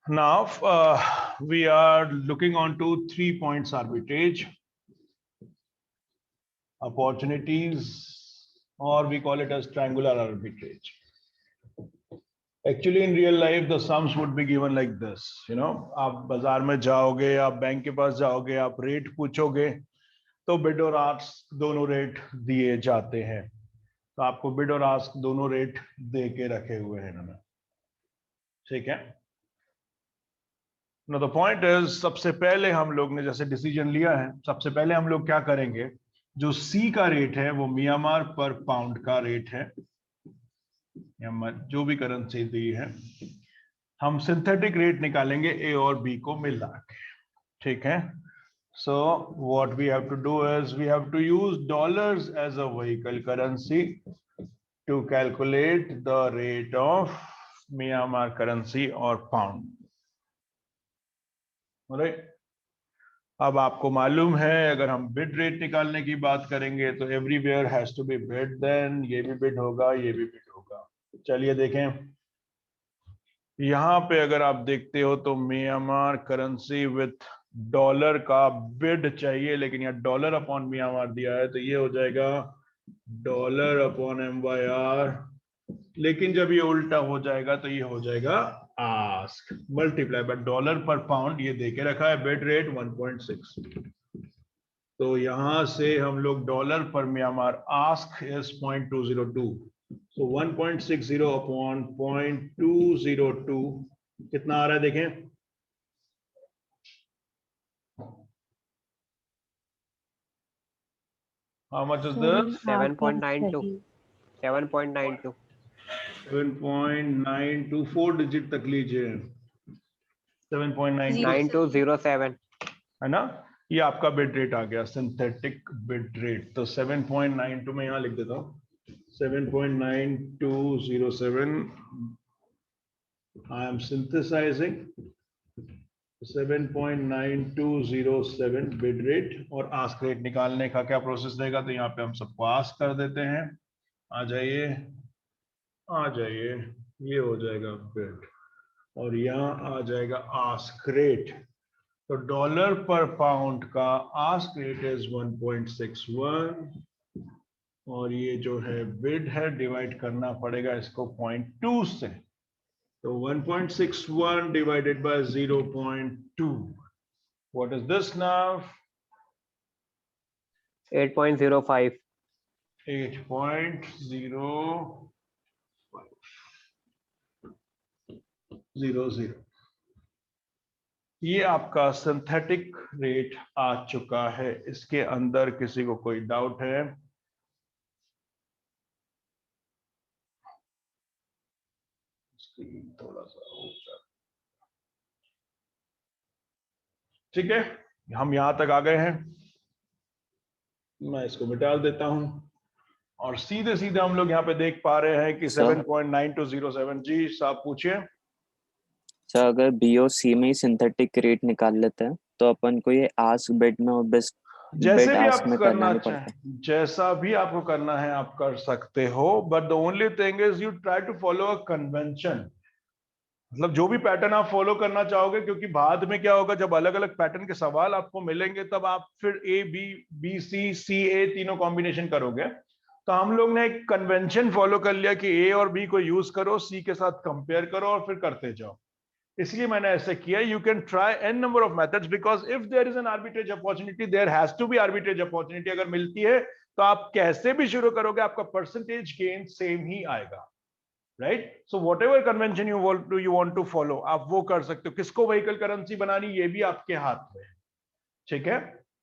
Now we are looking on to 3 points arbitrage opportunities, or we call it as triangular arbitrage. Actually in real life the sums would be given like this, आप बाजार में जाओगे, आप bank के पास जाओगे, आप rate पूछोगे तो बिड और आस्क दोनों रेट दिए जाते हैं। तो आपको बिड और आस्क दोनों रेट दे के रखे हुए हैं इन्होंने, ठीक है। नो द पॉइंट इज, सबसे पहले हम लोग ने जैसे डिसीजन लिया है, सबसे पहले हम लोग क्या करेंगे, जो सी का रेट है वो म्यांमार पर पाउंड का रेट है, जो भी करेंसी दी है, हम सिंथेटिक रेट निकालेंगे ए और बी को मिला के, ठीक है। So what we have to do is we have to use dollars as a vehicle currency to calculate the rate of Myanmar currency और पाउंड। राइट, अब आपको मालूम है अगर हम बिड रेट निकालने की बात करेंगे तो everywhere has to be bid, then ये भी बिड होगा, ये भी बिड होगा। चलिए देखें, यहां पे अगर आप देखते हो तो म्यांमार करेंसी विथ डॉलर का बिड चाहिए, लेकिन यहाँ डॉलर अपॉन म्यांमार दिया है तो ये हो जाएगा डॉलर अपॉन MYR, लेकिन जब ये उल्टा हो जाएगा तो ये हो जाएगा आस्क मल्टीप्लाई बाय डॉलर पर पाउंड, ये देके रखा है बिड रेट 1.6, तो यहां से हम लोग डॉलर पर Myanmar ask is 0.202, so 1.60 upon 0.202 कितना आ रहा है देखें, how much is this? 7.92 7.92, 4 digit तक लीजिए, 7.92 9207 है ना, ये आपका बिड रेट आ गया, सिंथेटिक बिड रेट। तो 7.92 में यहां लिख देता हूं 7.9207, I am synthesizing 7.9207 bid rate, और आस्क रेट निकालने का क्या प्रोसेस देगा, तो यहाँ पे हम सबको आस्क कर देते हैं, आ जाइए आ जाइए, ये हो जाएगा बिड और यहाँ आ जाएगा आस्क रेट। तो डॉलर पर पाउंड का आस्क रेट इज 1.61 और ये जो है बिड है डिवाइड करना पड़ेगा इसको 0.2 से, तो 1.61 divided by 0.2, what is this now, 8.05 8.0500। ये आपका सिंथेटिक रेट आ चुका है, इसके अंदर किसी को कोई डाउट है? स्क्रीन थोड़ा सा हो जाए, ठीक है, हम यहां तक आ गए हैं, मैं इसको मिटा देता हूं और सीधे सीधे हम लोग यहाँ पे देख पा रहे हैं कि 7.9207। जी साहब पूछिए। सर अगर बी और सी में ही सिंथेटिक रेट निकाल लेते हैं तो अपन को ये आस्क बिड में और बेस्ट जैसे भी आप करना चाहें, जैसा भी आपको करना है आप कर सकते हो, but the only thing is you try to follow a convention, मतलब जो भी पैटर्न आप फॉलो करना चाहोगे, क्योंकि बाद में क्या होगा जब अलग अलग पैटर्न के सवाल आपको मिलेंगे तब आप फिर ए बी, बी सी, सी ए तीनों कॉम्बिनेशन करोगे। तो हम लोग ने एक कन्वेंशन फॉलो कर लिया कि ए और बी को यूज करो, सी के साथ कंपेयर करो और फिर करते जाओ, इसलिए मैंने ऐसे किया। You can try an number of methods because if there is an arbitrage opportunity there has to be arbitrage opportunity, अगर मिलती है तो आप कैसे भी शुरू करोगे आपका परसेंटेज गेन सेम ही आएगा, right. So whatever convention you want to follow आप वो कर सकते हो, किसको व्हीकल करेंसी बनानी ये भी आपके हाथ में है, ठीक है।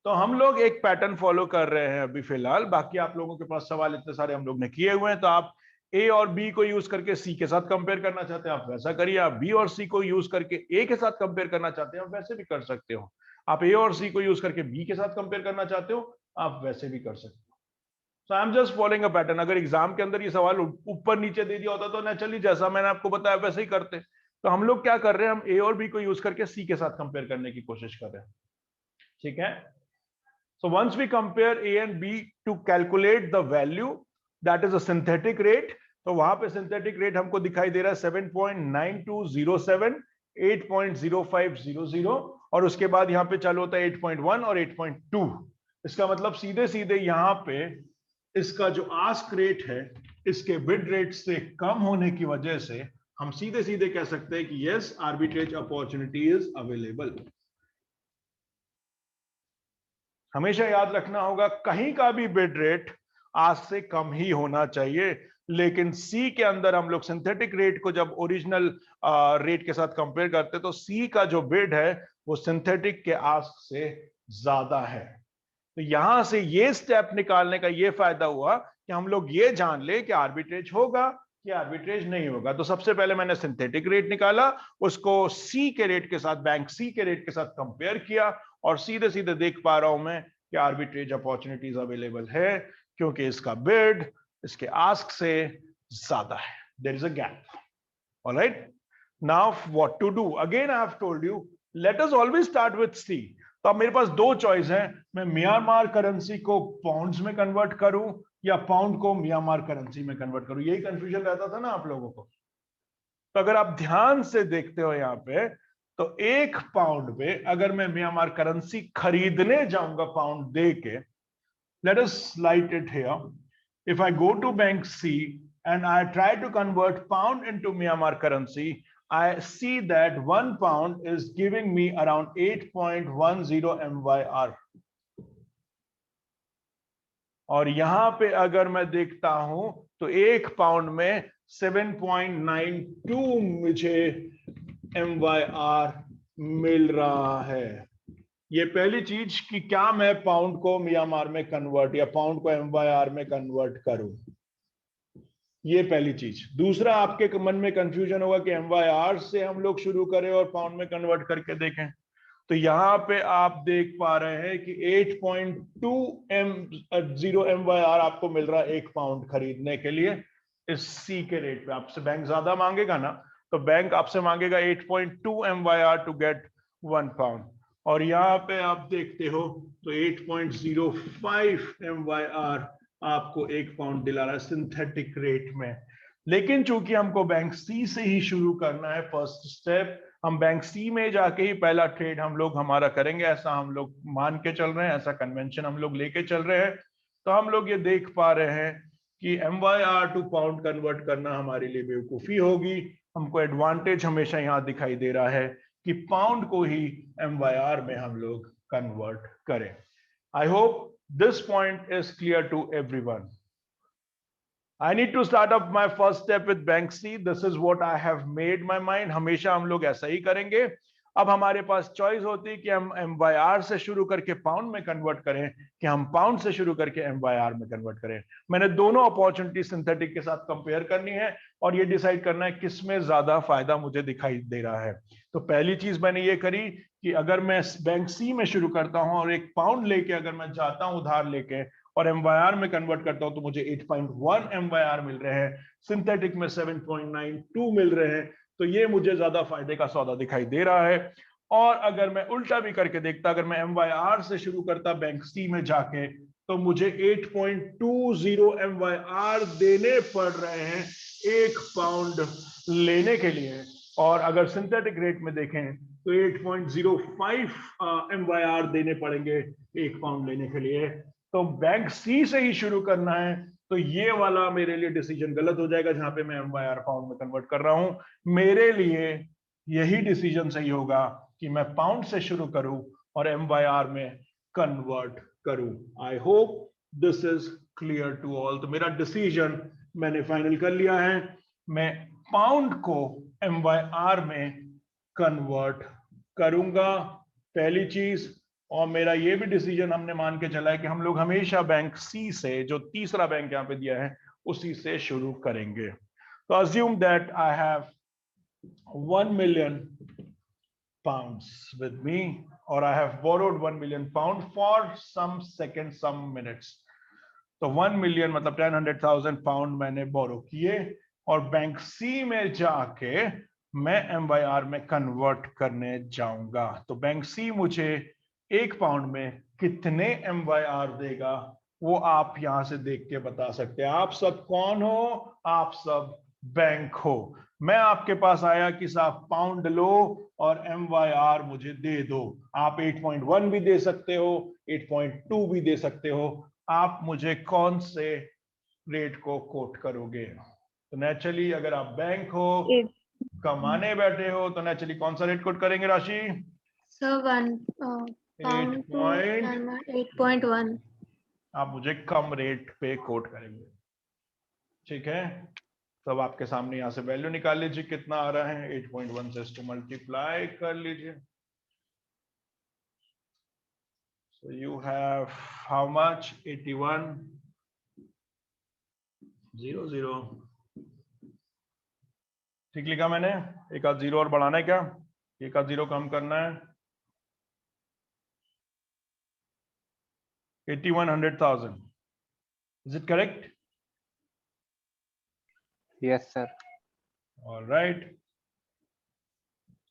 तो हम लोग एक पैटर्न फॉलो कर रहे हैं अभी फिलहाल, बाकी आप लोगों के पास सवाल इतने सारे हम लोग ने किए हुए हैं, तो आप ए और बी को यूज करके सी के साथ कंपेयर करना चाहते हैं आप वैसा करिए, आप बी और सी को यूज करके ए के साथ कंपेयर करना चाहते हैं आप वैसे भी कर सकते हो, आप ए और सी को यूज करके बी के साथ कंपेयर करना चाहते हो आप वैसे भी कर सकते हो। So I am just following a pattern. अगर एग्जाम के अंदर ये सवाल ऊपर नीचे दे दिया होता तो नेचुरली जैसा मैंने आपको बताया वैसे ही करते। तो हम लोग क्या कर रहे हैं, हम ए और बी को यूज करके सी के साथ कंपेयर करने की कोशिश कर रहे हैं, ठीक है। So once we compare A and B to calculate the value, that is a synthetic rate, तो वहां पे synthetic rate हमको दिखाई दे रहा है 7.9207, 8.0500 और उसके बाद यहाँ पे चालू होता है 8.1 और 8.2। इसका मतलब सीधे सीधे यहाँ पे इसका जो आस्क रेट है इसके बिड रेट से कम होने की वजह से हम सीधे सीधे कह सकते हैं कि yes, arbitrage opportunity is available. हमेशा याद रखना होगा कहीं का भी बिड रेट आज से कम ही होना चाहिए, लेकिन सी के अंदर हम लोग सिंथेटिक रेट को जब ओरिजिनल रेट के साथ कंपेयर करते तो सी का जो बिड है वो सिंथेटिक के आस्क से ज्यादा है। तो यहां से ये स्टेप निकालने का ये फायदा हुआ कि हम लोग ये जान ले कि आर्बिट्रेज होगा कि आर्बिट्रेज नहीं होगा। तो सबसे पहले मैंने सिंथेटिक रेट निकाला, उसको सी के रेट के साथ, बैंक सी के रेट के साथ कंपेयर किया और सीधे सीधे देख पा रहा हूं मैं कि आर्बिट्रेज अपॉर्चुनिटीज अवेलेबल है क्योंकि इसका बिड इसके आस्क से ज्यादा है। There is a gap. Alright, now what to do? Again I have told you, let us always start with C. तो अब मेरे पास दो चॉइस है, मैं म्यांमार करेंसी को पाउंड्स में कन्वर्ट करूं या पाउंड को म्यांमार करेंसी में कन्वर्ट करूं। यही कंफ्यूजन रहता था ना आप लोगों को। तो अगर आप ध्यान से देखते हो यहां पे, तो एक पाउंड पे अगर मैं म्यांमार करेंसी खरीदने जाऊंगा पाउंड दे के, let us light it here. If I go to bank C and I try to convert pound into Myanmar currency, I see that 1 pound is giving me around 8.10 MYR. और यहां पे अगर मैं देखता हूं तो एक पाउंड में 7.92 मुझे MYR मिल रहा है। ये पहली चीज कि क्या मैं पाउंड को म्यांमार में कन्वर्ट या पाउंड को MYR में कन्वर्ट करूं, ये पहली चीज। दूसरा, आपके मन में कंफ्यूजन होगा कि MYR से हम लोग शुरू करें और पाउंड में कन्वर्ट करके देखें। तो यहां पे आप देख पा रहे हैं कि 8.20 MYR आपको मिल रहा है एक पाउंड खरीदने के लिए इस सी के रेट पे। आपसे बैंक ज्यादा मांगेगा ना, तो बैंक आपसे मांगेगा 8.2 MYR टू गेट 1 पाउंड। और यहां पे आप देखते हो तो 8.05 MYR आपको एक पाउंड दिला रहा है सिंथेटिक रेट में। लेकिन चूंकि हमको बैंक सी से ही शुरू करना है, फर्स्ट स्टेप, हम बैंक सी में जाके ही पहला ट्रेड हम लोग हमारा करेंगे, ऐसा हम लोग मान के चल रहे हैं, ऐसा कन्वेंशन हम लोग लेके चल रहे हैं। तो हम लोग ये देख पा रहे हैं कि MYR टू पाउंड कन्वर्ट करना हमारे लिए बेवकूफी होगी। हमको एडवांटेज हमेशा यहां दिखाई दे रहा है कि पाउंड को ही MYR में हम लोग कन्वर्ट करें। I hope this point is clear to everyone. I need to start up my first step with bank C. This is what I have made my mind. हमेशा हम लोग ऐसा ही करेंगे। अब हमारे पास चॉइस होती है कि हम MYR से शुरू करके पाउंड में कन्वर्ट करें कि हम पाउंड से शुरू करके MYR में कन्वर्ट करें। मैंने दोनों अपॉर्चुनिटी सिंथेटिक के साथ कंपेयर करनी है और ये डिसाइड करना है किसमें ज्यादा फायदा मुझे दिखाई दे रहा है। तो पहली चीज मैंने ये करी कि अगर मैं बैंक सी में शुरू करता हूं और एक पाउंड लेके अगर मैं जाता हूं उधार लेके और MYR में कन्वर्ट करता हूं तो मुझे 8.1 MYR मिल रहे हैं, सिंथेटिक में 7.92 मिल रहे हैं। तो ये मुझे ज्यादा फायदे का सौदा दिखाई दे रहा है। और अगर मैं उल्टा भी करके देखता, अगर मैं MYR से शुरू करता बैंक सी में जाके, तो मुझे 8.20 MYR देने पड़ रहे हैं एक पाउंड लेने के लिए। और अगर सिंथेटिक रेट में देखें तो 8.05 MYR देने पड़ेंगे एक पाउंड लेने के लिए। तो बैंक सी से ही शुरू करना है, तो ये वाला मेरे लिए डिसीजन गलत हो जाएगा जहां पे मैं MYR पाउंड में कन्वर्ट कर रहा हूं। मेरे लिए यही डिसीजन सही होगा कि मैं पाउंड से शुरू करूं और MYR में कन्वर्ट करूं। I hope this is clear to all. तो मेरा डिसीजन मैंने फाइनल कर लिया है, मैं पाउंड को MYR में कन्वर्ट करूंगा, पहली चीज। और मेरा ये भी डिसीजन हमने मान के चला है कि हम लोग हमेशा बैंक सी से, जो तीसरा बैंक यहां पे दिया है, उसी से शुरू करेंगे। तो assume that I have 1 million pounds with me, or I have borrowed 1 million pound for some seconds, some minutes. तो 1 million मतलब 100,000 पाउंड मैंने बोरो किए और बैंक सी में जाके मैं MYR में कन्वर्ट करने जाऊंगा। तो बैंक सी मुझे एक पाउंड में कितने MYR देगा वो आप यहां से देख के बता सकते हैं। आप सब कौन हो? आप सब बैंक हो। मैं आपके पास आया कि साहब पाउंड लो और MYR मुझे दे दो। आप 8.1 भी दे सकते हो, 8.2 भी दे सकते हो। आप मुझे कौन से रेट को कोट करोगे? तो नेचुरली अगर आप बैंक हो, कमाने बैठे हो, तो नेचुरली कौन सा रेट कोट करेंगे राशि? सर 8.1 आप मुझे कम रेट पे कोट करेंगे, ठीक है। तब आपके सामने यहां से वैल्यू निकाल लीजिए, कितना आ रहा है 8.1 से इसको मल्टीप्लाई कर लीजिए। So you have how much? 8100। ठीक लिखा मैंने? एक आध जीरो और बढ़ाना है क्या? एक आध जीरो कम करना है। 8100,000। Is it correct? Yes, sir. All right.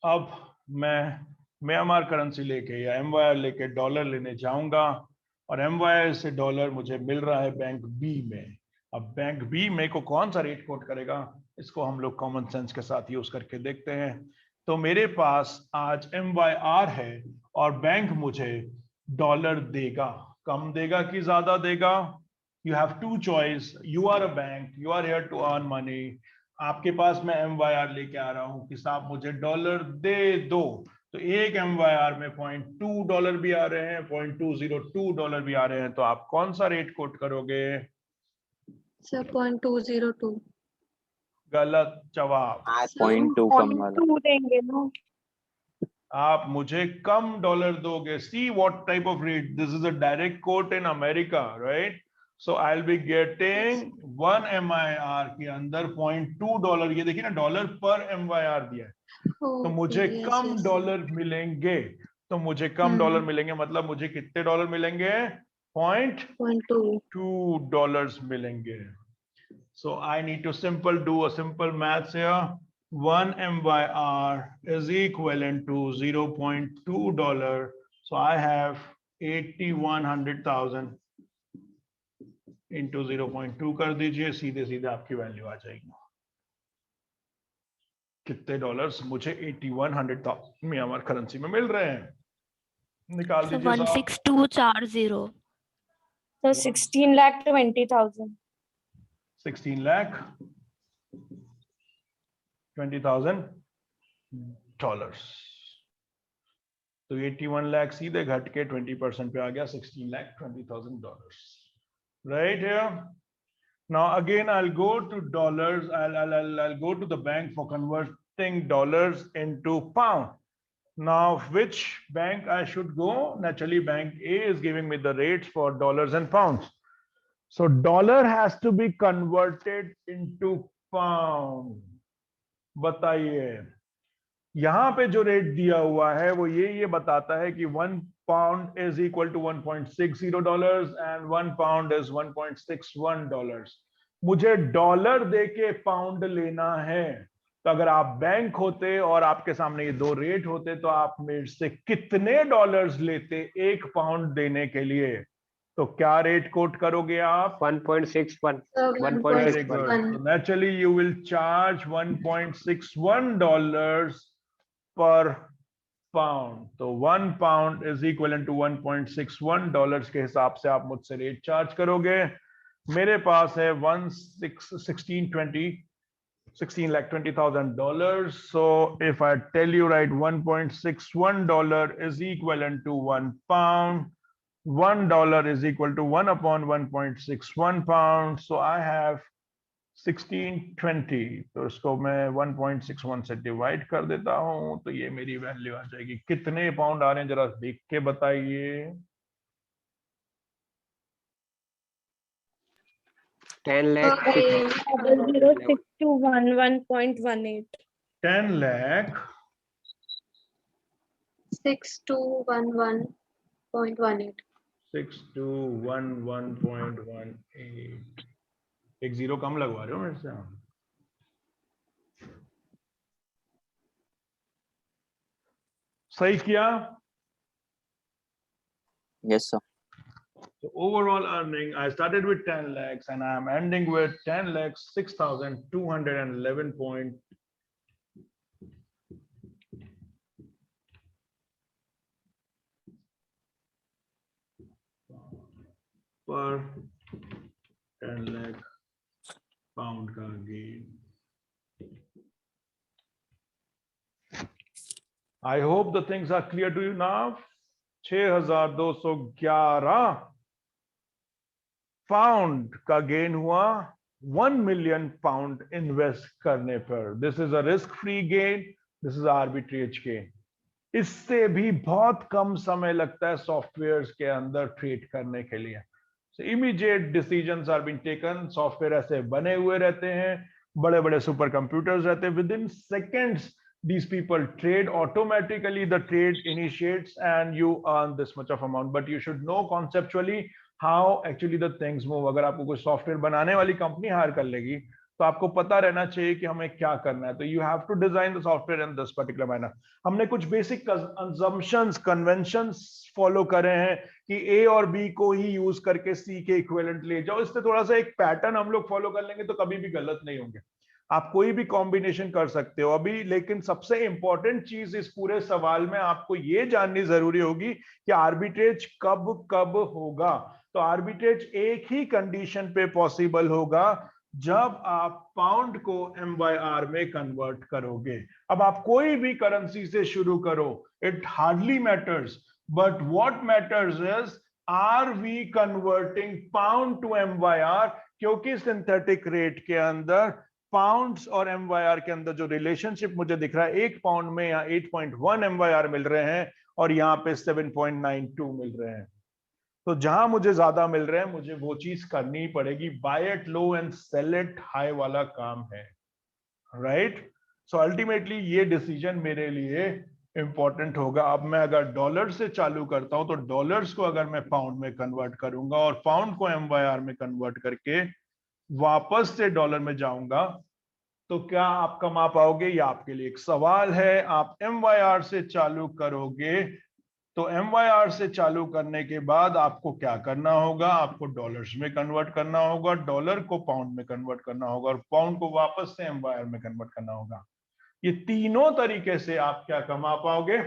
अब मैं म्यांमार करेंसी लेके या MYR लेके डॉलर लेने जाऊंगा, और MYR से डॉलर मुझे मिल रहा है बैंक बी में। अब बैंक बी में को कौन सा रेट कोट करेगा, इसको हम लोग कॉमन सेंस के साथ यूज करके देखते हैं। तो मेरे पास आज MYR है और बैंक मुझे डॉलर देगा, कम देगा कि ज्यादा देगा? You have two choice. You are a bank, you are here to earn money. आपके पास मैं MYR लेके आ रहा हूं कि साहब मुझे डॉलर दे दो। तो एक MYR में $0.2 भी आ रहे हैं, $0.202 भी आ रहे हैं। तो आप कौन सा रेट कोट करोगे? सर 0.202। गलत जवाब। 0.2 कम वाला। देंगे ना। आप मुझे कम डॉलर दोगे। See what type of rate this is, a direct quote in America, right? So I will be getting 1 MYR के अंदर $0.2। ये देखिए ना, डॉलर पर MYR दिया है, तो मुझे कम डॉलर मिलेंगे। तो मुझे कम डॉलर मिलेंगे मतलब मुझे कितने डॉलर मिलेंगे? $0.2 मिलेंगे। So I need to do a simple maths here. 1 MYR is equivalent to $0.2. So I have 8100,000 into 0.2 कर दीजिए, सीधे सीधे आपकी वैल्यू आ जाएगी। कितने डॉलर्स मुझे 8100,000 म्यांमार करेंसी में मिल रहे हैं? निकाल दीजिए साहब। 16240। तो 16,20,000। $16,20,000। तो 81 लाख सीधे घट के 20% पे आ गया, $16,20,000, right here. Now again I'll go to dollars. I'll go to the bank for converting dollars into pound. Now which bank I should go? Naturally bank A is giving me the rates for dollars and pounds. So dollar has to be converted into pound. बताइए, यहां पे जो rate दिया हुआ है वो ये बताता है कि 1 pound is equal to $1.60 and 1 pound is $1.61। मुझे डॉलर देके पाउंड लेना है। तो अगर आप बैंक होते और आपके सामने ये दो रेट होते तो आप मेरे से कितने डॉलर्स लेते एक पाउंड देने के लिए? तो क्या रेट कोट करोगे आप? 1.61. Very good. So naturally you will charge $1.61 per pound. तो 1 pound is equivalent to $1.61 के हिसाब से आप मुझसे रेट चार्ज करोगे। मेरे पास है 16,20,000 So if I tell you right, $1.61 is equivalent to 1 pound. $1 is equal to 1 upon 1.61 pound. So I have 1620। तो इसको मैं 1.61 से डिवाइड कर देता हूं, तो ये मेरी वैल्यू आ जाएगी। कितने पाउंड आ रहे हैं जरा देख के बताइए। 10,00,06211.18. 10,6211.18। 6211.18। एक जीरो कम लगवा रहे हो मेरे से आप? सही किया? Yes sir. So overall earning, I started with 10 lakhs and I am ending with 10,06,211.18 पर 10 लाख पाउंड का gain. I hope the things are clear to you now. 6,211 pound का गेन हुआ 1 मिलियन पाउंड इन्वेस्ट करने पर। This is a risk free gain, this is arbitrage gain. इससे भी बहुत कम समय लगता है सॉफ्टवेयर के अंदर ट्रेड करने के लिए। Immediate decisions are being taken. Software ऐसे बने हुए रहते हैं, बड़े बड़े सुपर कंप्यूटर्स रहते हैं। With in seconds these people trade automatically, the trade initiates and you earn this much of amount, but you should know conceptually how actually the things move. अगर आपको कोई सॉफ्टवेयर बनाने वाली कंपनी हायर कर लेगी तो आपको पता रहना चाहिए कि हमें क्या करना है। तो you have to design the software in this particular manner. हमने कुछ बेसिक assumptions, कन्वेंशंस फॉलो करे हैं कि ए और बी को ही यूज करके सी के इक्विवेलेंट ले जाओ। इससे थोड़ा सा एक पैटर्न हम लोग फॉलो कर लेंगे तो कभी भी गलत नहीं होंगे। आप कोई भी कॉम्बिनेशन कर सकते हो अभी, लेकिन सबसे इंपॉर्टेंट चीज इस पूरे सवाल में आपको ये जाननी जरूरी होगी कि आर्बिट्रेज कब कब होगा। तो आर्बिट्रेज एक ही कंडीशन पे पॉसिबल होगा जब आप पाउंड को MYR में कन्वर्ट करोगे। अब आप कोई भी करेंसी से शुरू करो, it hardly matters, but what matters is are we converting pound to MYR, क्योंकि सिंथेटिक रेट के अंदर पाउंड्स और MYR के अंदर जो रिलेशनशिप मुझे दिख रहा है, 1 पाउंड में यहाँ 8.1 MYR मिल रहे हैं और यहाँ पे 7.92 मिल रहे हैं। तो जहां मुझे ज्यादा मिल रहे हैं मुझे वो चीज करनी पड़ेगी। Buy it low and sell it high वाला काम है, राइट? सो अल्टीमेटली ये डिसीजन मेरे लिए इंपॉर्टेंट होगा। अब मैं अगर डॉलर से चालू करता हूं तो डॉलर्स को अगर मैं पाउंड में कन्वर्ट करूंगा और पाउंड को MYR में कन्वर्ट करके वापस से डॉलर में जाऊंगा तो क्या आप कमा पाओगे? ये आपके लिए एक सवाल है। आप MYR से चालू करोगे तो MYR से चालू करने के बाद आपको क्या करना होगा? आपको डॉलर्स में कन्वर्ट करना होगा, डॉलर को पाउंड में कन्वर्ट करना होगा और पाउंड को वापस से MYR में कन्वर्ट करना होगा। ये तीनों तरीके से आप क्या कमा पाओगे,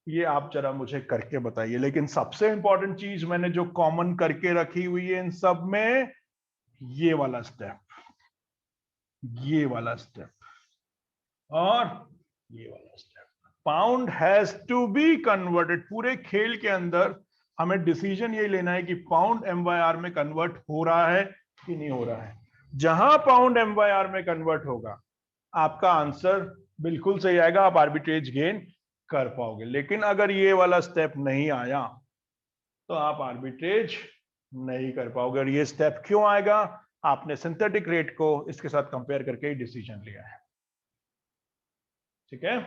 ये आप जरा मुझे करके बताइए। लेकिन सबसे इंपॉर्टेंट चीज मैंने जो कॉमन करके रखी हुई है इन सब में, ये वाला स्टेप, ये वाला स्टेप और ये वाला step. Pound has to be converted. पूरे खेल के अंदर हमें डिसीजन ये लेना है कि पाउंड MYR में कन्वर्ट हो रहा है कि नहीं हो रहा है। जहां पाउंड MYR में कन्वर्ट होगा आपका आंसर बिल्कुल सही आएगा, आप आर्बिट्रेज गेन कर पाओगे। लेकिन अगर ये वाला स्टेप नहीं आया तो आप आर्बिट्रेज नहीं कर पाओगे। और ये स्टेप क्यों आएगा? आपने सिंथेटिक रेट को इसके साथ कंपेयर करके ही डिसीजन लिया है, ठीक है?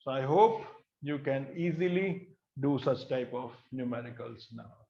So I hope you can easily do such type of numericals now.